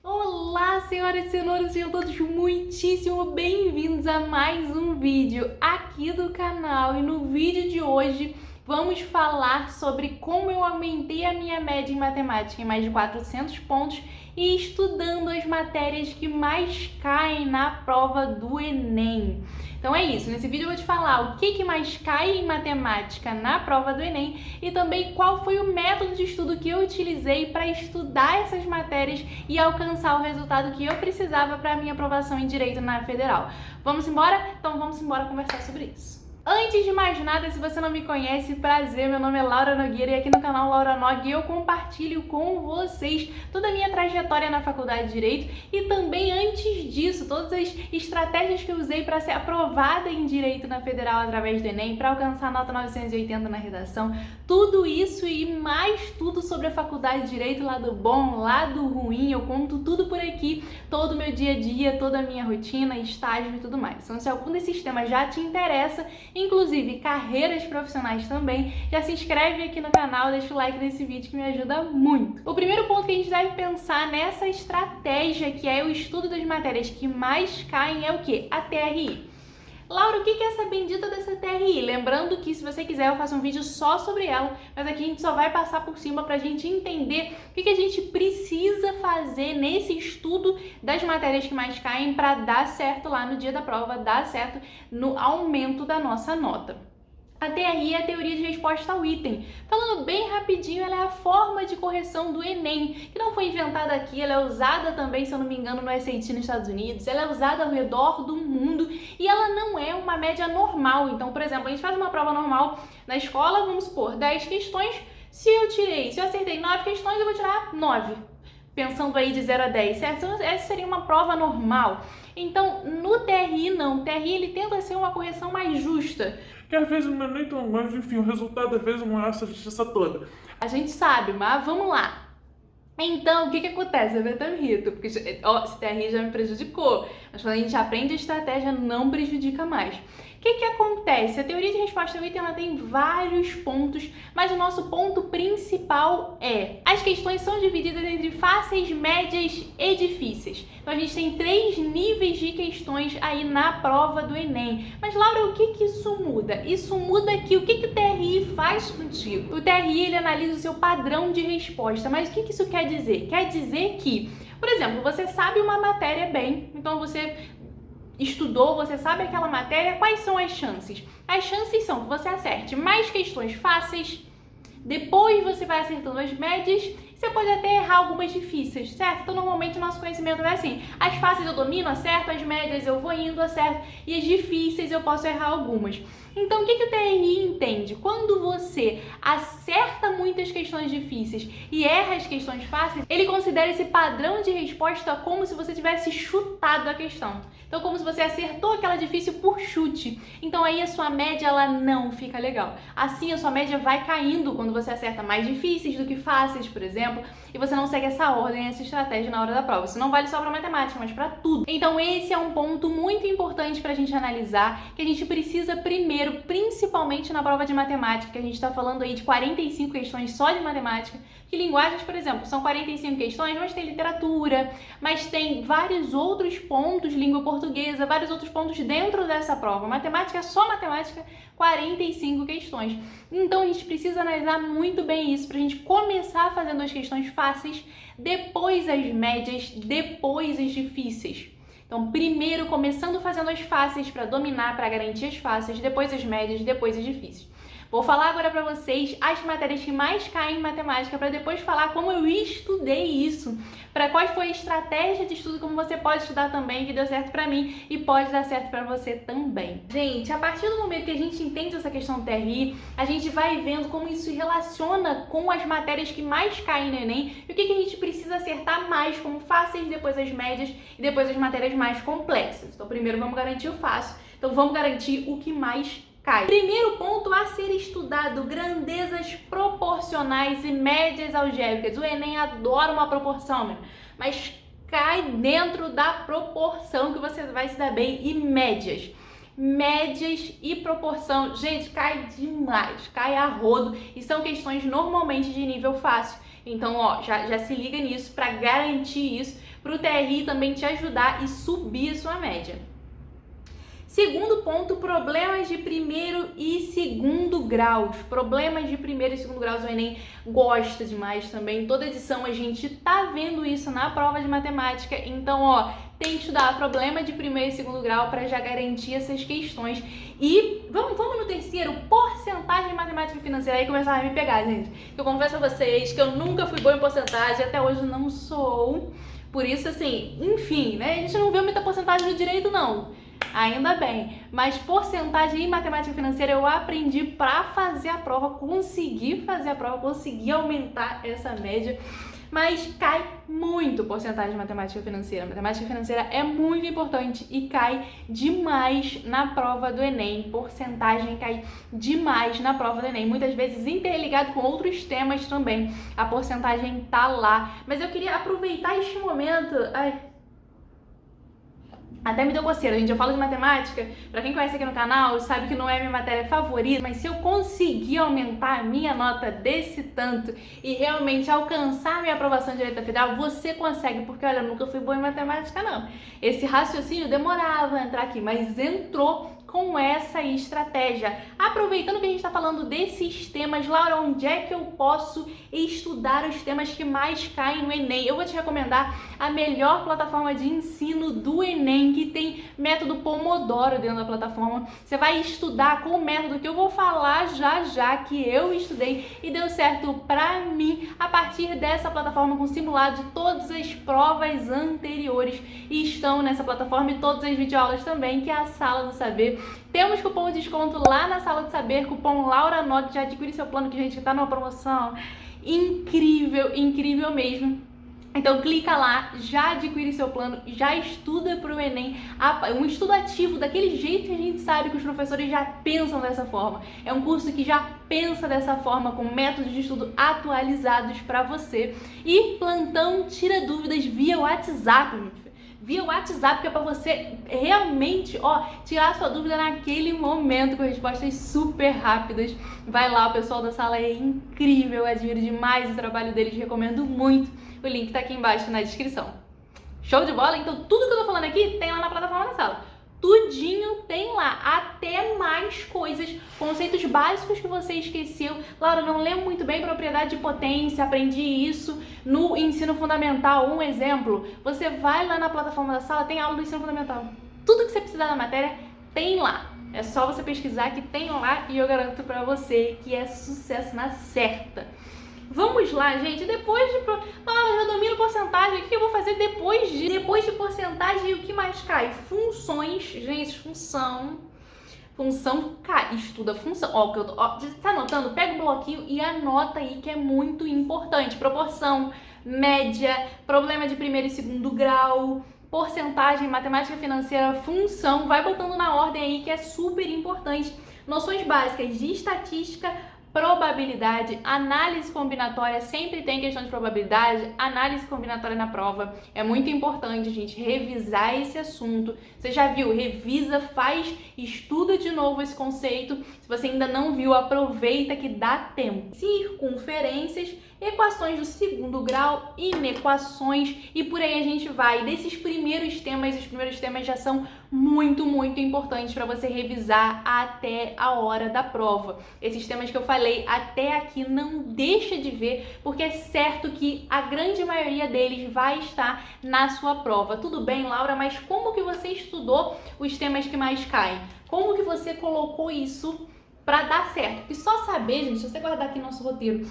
Olá, senhoras e senhores, sejam todos muitíssimo bem-vindos a mais um vídeo aqui do canal. E no vídeo de hoje vamos falar sobre como eu aumentei a minha média em matemática em mais de 400 pontos e estudando as matérias que mais caem na prova do Enem. Então é isso, nesse vídeo eu vou te falar o que mais cai em matemática na prova do Enem e também qual foi o método de estudo que eu utilizei para estudar essas matérias e alcançar o resultado que eu precisava para a minha aprovação em Direito na Federal. Vamos embora? Então vamos embora conversar sobre isso. Antes de mais nada, se você não me conhece, prazer, meu nome é Laura Nogueira e aqui no canal Laura Nog eu compartilho com vocês toda a minha trajetória na Faculdade de Direito e também antes disso, todas as estratégias que eu usei para ser aprovada em Direito na Federal através do Enem, para alcançar a nota 980 na redação, tudo isso e mais tudo sobre a Faculdade de Direito, lado bom, lado ruim, eu conto tudo por aqui, todo o meu dia a dia, toda a minha rotina, estágio e tudo mais. Então se algum desses temas já te interessa, inclusive carreiras profissionais também, já se inscreve aqui no canal, deixa o like nesse vídeo que me ajuda muito. O primeiro ponto que a gente deve pensar nessa estratégia, que é o estudo das matérias que mais caem, é o quê? A TRI. Laura, o que é essa bendita dessa TRI? Lembrando que se você quiser eu faço um vídeo só sobre ela, mas aqui a gente só vai passar por cima pra gente entender o que a gente precisa fazer nesse estudo das matérias que mais caem para dar certo lá no dia da prova, dar certo no aumento da nossa nota. A TRI é a teoria de resposta ao item. Falando bem rapidinho, ela é a forma de correção do Enem, que não foi inventada aqui, ela é usada também, se eu não me engano, no SAT nos Estados Unidos, ela é usada ao redor do mundo e ela não é uma média normal. Então, por exemplo, a gente faz uma prova normal na escola, vamos supor, 10 questões, se eu acertei 9 questões, eu vou tirar 9. Pensando aí de 0 a 10, certo? Essa seria uma prova normal. Então, no TRI não. O TRI ele tenta ser uma correção mais justa. Que às vezes não é nem tão, mas enfim, o resultado às vezes não é essa justiça toda. A gente sabe, mas vamos lá. Então, o que acontece? Eu até me irrito, porque ó, esse TRI já me prejudicou, mas quando a gente aprende a estratégia, não prejudica mais. O que acontece? A teoria de resposta ao item ela tem vários pontos, mas o nosso ponto principal é: as questões são divididas entre fáceis, médias e difíceis. Então a gente tem 3 níveis de questões aí na prova do Enem. Mas Laura, o que isso muda? Isso muda que o que o TRI faz contigo? O TRI ele analisa o seu padrão de resposta, mas o que isso quer dizer? Quer dizer que, por exemplo, você sabe uma matéria bem, então você estudou, você sabe aquela matéria, quais são as chances? As chances são que você acerte mais questões fáceis, depois você vai acertando as médias, você pode até errar algumas difíceis, certo? Então normalmente o nosso conhecimento é assim, as fáceis eu domino, acerto, as médias eu vou indo, acerto, e as difíceis eu posso errar algumas. Então o que o TRI entende? Quando você acerta muitas questões difíceis e erra as questões fáceis, ele considera esse padrão de resposta como se você tivesse chutado a questão. Então como se você acertou aquela difícil por chute. Então aí a sua média ela não fica legal. Assim a sua média vai caindo quando você acerta mais difíceis do que fáceis, por exemplo, e você não segue essa ordem, essa estratégia na hora da prova. Isso não vale só para matemática, mas para tudo. Então esse é um ponto muito importante para a gente analisar, que a gente precisa primeiro, principalmente na prova de matemática, que a gente está falando aí de 45 questões só de matemática, que linguagens, por exemplo, são 45 questões, mas tem literatura, mas tem vários outros pontos, língua portuguesa, vários outros pontos dentro dessa prova. Matemática, só matemática, 45 questões. Então a gente precisa analisar muito bem isso para a gente começar fazendo as questões fáceis, depois as médias, depois as difíceis. Então, primeiro começando fazendo as fáceis para dominar, para garantir as fáceis, depois as médias, depois as difíceis. Vou falar agora para vocês as matérias que mais caem em matemática, para depois falar como eu estudei isso, para qual foi a estratégia de estudo, como você pode estudar também, que deu certo para mim e pode dar certo para você também. Gente, a partir do momento que a gente entende essa questão do TRI, a gente vai vendo como isso se relaciona com as matérias que mais caem no Enem e o que a gente precisa acertar mais, como fáceis, depois as médias e depois as matérias mais complexas. Então, primeiro vamos garantir o fácil, então vamos garantir o que mais cai. Primeiro ponto a ser estudado: grandezas proporcionais e médias algébricas. O Enem adora uma proporção, mas cai dentro da proporção que você vai se dar bem. E médias. Médias e proporção, gente, cai demais, cai a rodo e são questões normalmente de nível fácil. Então, ó, já se liga nisso para garantir isso, para o TRI também te ajudar e subir a sua média. Segundo ponto, problemas de primeiro e segundo graus. Problemas de primeiro e segundo graus, o Enem gosta demais também. Toda edição a gente tá vendo isso na prova de matemática. Então, ó, tem que estudar problema de primeiro e segundo grau para já garantir essas questões. E vamos no terceiro, porcentagem de matemática financeira. Aí começava a me pegar, gente. Eu confesso a vocês que eu nunca fui boa em porcentagem, até hoje não sou. Por isso, assim, enfim, né? A gente não vê muita porcentagem no direito, não. Ainda bem, mas porcentagem em matemática financeira eu aprendi para fazer a prova, conseguir fazer a prova, conseguir aumentar essa média, mas cai muito porcentagem de matemática financeira. Matemática financeira é muito importante e cai demais na prova do Enem. Porcentagem cai demais na prova do Enem, muitas vezes interligado com outros temas também. A porcentagem tá lá, mas eu queria aproveitar este momento. Até me deu coceira, gente. Eu falo de matemática, pra quem conhece aqui no canal, sabe que não é minha matéria favorita, mas se eu conseguir aumentar a minha nota desse tanto e realmente alcançar a minha aprovação de direito federal, você consegue, porque olha, eu nunca fui boa em matemática, não. Esse raciocínio demorava a entrar aqui, mas entrou com essa estratégia. Aproveitando que a gente está falando desses temas, Laura, onde é que eu posso estudar os temas que mais caem no Enem? Eu vou te recomendar a melhor plataforma de ensino do Enem, que tem método Pomodoro dentro da plataforma. Você vai estudar com o método que eu vou falar já, que eu estudei e deu certo pra mim a partir dessa plataforma, com simulado de todas as provas anteriores e estão nessa plataforma, e todas as videoaulas também, que é a Sala do Saber. Temos cupom de desconto lá na Sala do Saber, cupom LauraNog, já adquire seu plano, que gente tá numa promoção incrível, incrível mesmo. Então clica lá, já adquire seu plano, já estuda para o Enem, um estudo ativo, daquele jeito que a gente sabe que os professores já pensam dessa forma. É um curso que já pensa dessa forma, com métodos de estudo atualizados para você. E plantão tira dúvidas via WhatsApp, meu filho. Via WhatsApp, que é para você realmente, ó, tirar a sua dúvida naquele momento, com respostas super rápidas. Vai lá, o pessoal da sala é incrível, admiro demais o trabalho deles, recomendo muito. O link tá aqui embaixo na descrição. Show de bola? Então tudo que eu tô falando aqui tem lá na plataforma da sala. Tudinho tem lá, até mais coisas, conceitos básicos que você esqueceu. Laura, não lembro muito bem propriedade de potência, aprendi isso no ensino fundamental. Um exemplo, você vai lá na plataforma da sala, tem aula do ensino fundamental. Tudo que você precisar da matéria tem lá. É só você pesquisar que tem lá e eu garanto pra você que é sucesso na certa. Vamos lá, gente, depois de... Ah, já domino porcentagem, o que eu vou fazer depois de porcentagem? E o que mais cai? Funções, gente, função cai, estuda função. Ó, você tá anotando? Pega o bloquinho e anota aí, que é muito importante. Proporção, média, problema de primeiro e segundo grau, porcentagem, matemática financeira, função, vai botando na ordem aí, que é super importante. Noções básicas de estatística, probabilidade, análise combinatória, sempre tem questão de probabilidade, análise combinatória na prova. É muito importante a gente revisar esse assunto. Você já viu? Revisa, faz, estuda de novo esse conceito. Se você ainda não viu, aproveita que dá tempo. Circunferências, equações do segundo grau, inequações, e por aí a gente vai. Desses primeiros temas, os primeiros temas já são muito, muito importantes para você revisar até a hora da prova. Esses temas que eu falei até aqui, não deixa de ver, porque é certo que a grande maioria deles vai estar na sua prova. Tudo bem, Laura, mas como que você estudou os temas que mais caem? Como que você colocou isso para dar certo? E só saber, gente, se você guardar aqui nosso roteiro,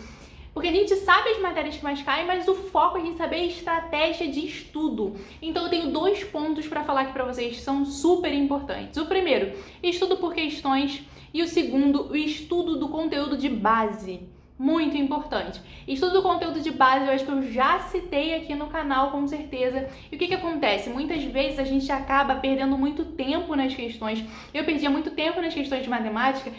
porque a gente sabe as matérias que mais caem, mas o foco é a gente saber a estratégia de estudo. Então eu tenho 2 pontos para falar aqui para vocês que são super importantes. O primeiro, estudo por questões, e o segundo, o estudo do conteúdo de base. Muito importante. Estudo do conteúdo de base, eu acho que eu já citei aqui no canal, com certeza. E o que acontece? Muitas vezes a gente acaba perdendo muito tempo nas questões. Eu perdia muito tempo nas questões de matemática,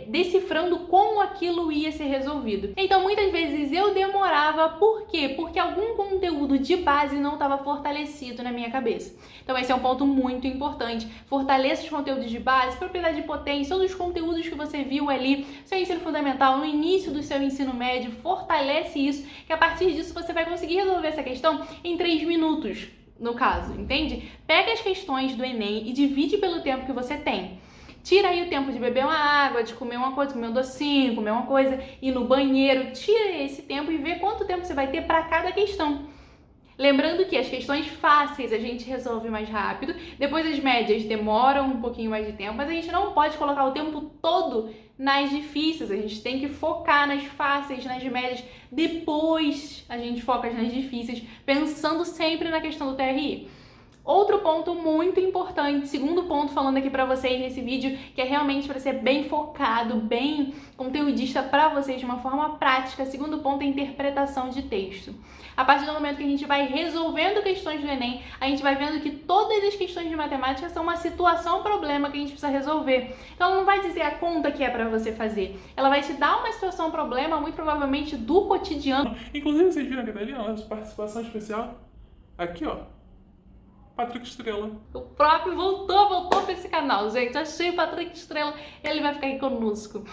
decifrando como aquilo ia ser resolvido. Então, muitas vezes eu demorava. Por quê? Porque algum conteúdo de base não estava fortalecido na minha cabeça. Então, esse é um ponto muito importante. Fortaleça os conteúdos de base, propriedade de potência, todos os conteúdos que você viu ali, seu ensino fundamental, no início do seu ensino médio, fortalece isso, que a partir disso você vai conseguir resolver essa questão em 3 minutos, no caso, entende? Pega as questões do Enem e divide pelo tempo que você tem. Tira aí o tempo de beber uma água, de comer uma coisa, comer um docinho, comer uma coisa, ir no banheiro. Tira esse tempo e vê quanto tempo você vai ter para cada questão. Lembrando que as questões fáceis a gente resolve mais rápido, depois as médias demoram um pouquinho mais de tempo, mas a gente não pode colocar o tempo todo nas difíceis, a gente tem que focar nas fáceis, nas médias, depois a gente foca nas difíceis, pensando sempre na questão do TRI. Outro ponto muito importante, segundo ponto falando aqui pra vocês nesse vídeo, que é realmente para ser bem focado, bem conteudista para vocês de uma forma prática, segundo ponto é interpretação de texto. A partir do momento que a gente vai resolvendo questões do Enem, a gente vai vendo que todas as questões de matemática são uma situação, um problema que a gente precisa resolver. Então ela não vai dizer a conta que é para você fazer, ela vai te dar uma situação, um problema, muito provavelmente do cotidiano. Inclusive, vocês viram aqui ali, ó, participação especial? Aqui, ó. Patrick Estrela. O próprio voltou para esse canal, gente. Achei o Patrick Estrela, ele vai ficar aqui conosco.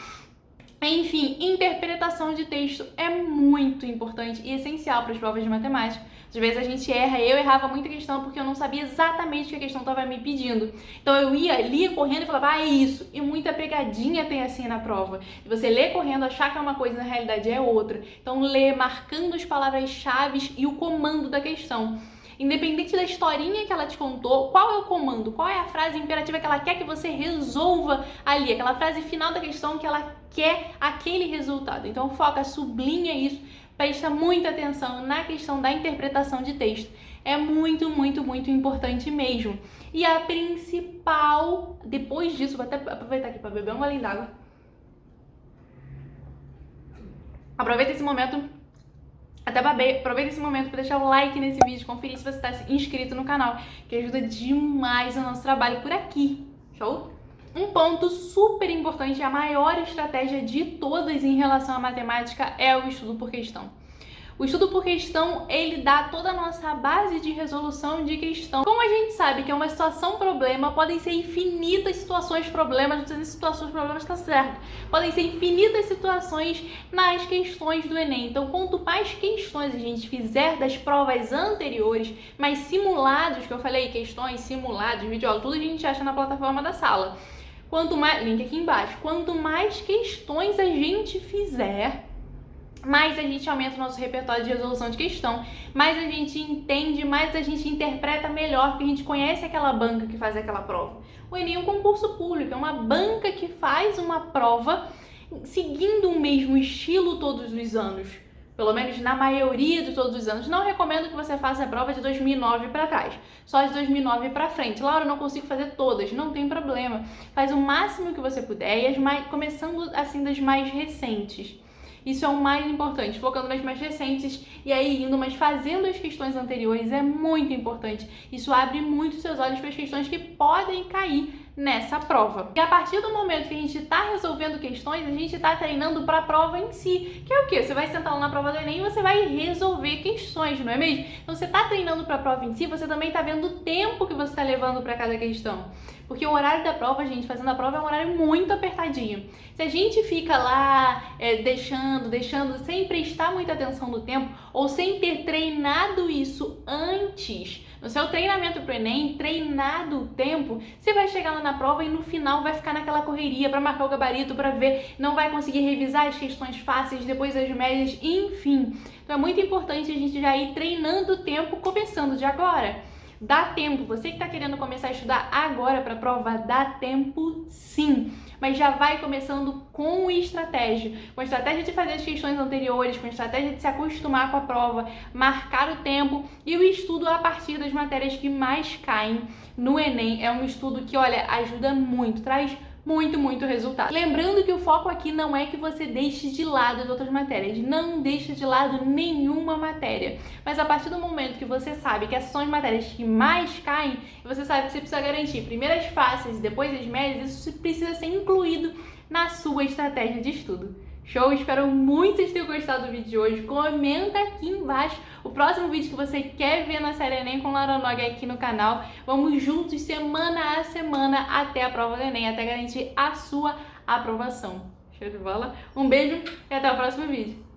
Enfim, interpretação de texto é muito importante e essencial para as provas de matemática. Às vezes a gente erra, eu errava muita questão porque eu não sabia exatamente o que a questão estava me pedindo. Então eu lia correndo e falava, é isso. E muita pegadinha tem assim na prova. E você lê correndo, achar que é uma coisa e na realidade é outra. Então lê marcando as palavras-chave e o comando da questão. Independente da historinha que ela te contou, qual é o comando, qual é a frase imperativa que ela quer que você resolva ali, aquela frase final da questão que ela quer aquele resultado. Então foca, sublinha isso, presta muita atenção na questão da interpretação de texto. É muito, muito, muito importante mesmo. E a principal, depois disso, vou até aproveitar aqui para beber um golinho d'água. Aproveita esse momento. Aproveita esse momento para deixar o like nesse vídeo, conferir se você está inscrito no canal, que ajuda demais o nosso trabalho por aqui. Show? Um ponto super importante, a maior estratégia de todas em relação à matemática é o estudo por questão. O estudo por questão, ele dá toda a nossa base de resolução de questão. Como a gente sabe que é uma situação problema, podem ser infinitas situações problemas, não sei se situações problemas está certo. Podem ser infinitas situações nas questões do Enem. Então, quanto mais questões a gente fizer das provas anteriores, mais simulados, que eu falei, questões, simulados, videoaula, tudo a gente acha na plataforma da sala. Quanto mais, link aqui embaixo, quanto mais questões a gente fizer, mais a gente aumenta o nosso repertório de resolução de questão, mais a gente entende, mais a gente interpreta melhor, porque a gente conhece aquela banca que faz aquela prova. O Enem é um concurso público, é uma banca que faz uma prova seguindo o mesmo estilo todos os anos, pelo menos na maioria de todos os anos. Não recomendo que você faça a prova de 2009 para trás, só de 2009 para frente. Laura, eu não consigo fazer todas, não tem problema. Faz o máximo que você puder, e começando assim das mais recentes. Isso é o mais importante, focando nas mais recentes e aí indo, mas fazendo as questões anteriores é muito importante. Isso abre muito seus olhos para as questões que podem cair nessa prova. E a partir do momento que a gente está resolvendo questões, a gente está treinando para a prova em si. Que é o quê? Você vai sentar lá na prova do Enem e você vai resolver questões, não é mesmo? Então você está treinando para a prova em si, você também está vendo o tempo que você está levando para cada questão. Porque o horário da prova, gente, fazendo a prova é um horário muito apertadinho. Se a gente fica lá deixando, sem prestar muita atenção no tempo, ou sem ter treinado isso antes, no seu treinamento pro Enem, treinado o tempo, você vai chegar lá na prova e no final vai ficar naquela correria para marcar o gabarito, para ver, não vai conseguir revisar as questões fáceis, depois as médias, enfim. Então é muito importante a gente já ir treinando o tempo, começando de agora. Dá tempo, você que está querendo começar a estudar agora para a prova, dá tempo sim, mas já vai começando com estratégia de fazer as questões anteriores, com estratégia de se acostumar com a prova, marcar o tempo e o estudo a partir das matérias que mais caem no Enem. É um estudo que, olha, ajuda muito, traz muito resultado. Lembrando que o foco aqui não é que você deixe de lado as outras matérias, não deixa de lado nenhuma matéria, mas a partir do momento que você sabe que essas são as matérias que mais caem, você sabe que você precisa garantir primeiro as fáceis e depois as médias, isso precisa ser incluído na sua estratégia de estudo. Show? Espero muito que vocês tenham gostado do vídeo de hoje. Comenta aqui embaixo o próximo vídeo que você quer ver na série Enem com Laura Noga aqui no canal. Vamos juntos, semana a semana, até a prova do Enem, até garantir a sua aprovação. Show de bola? Um beijo e até o próximo vídeo.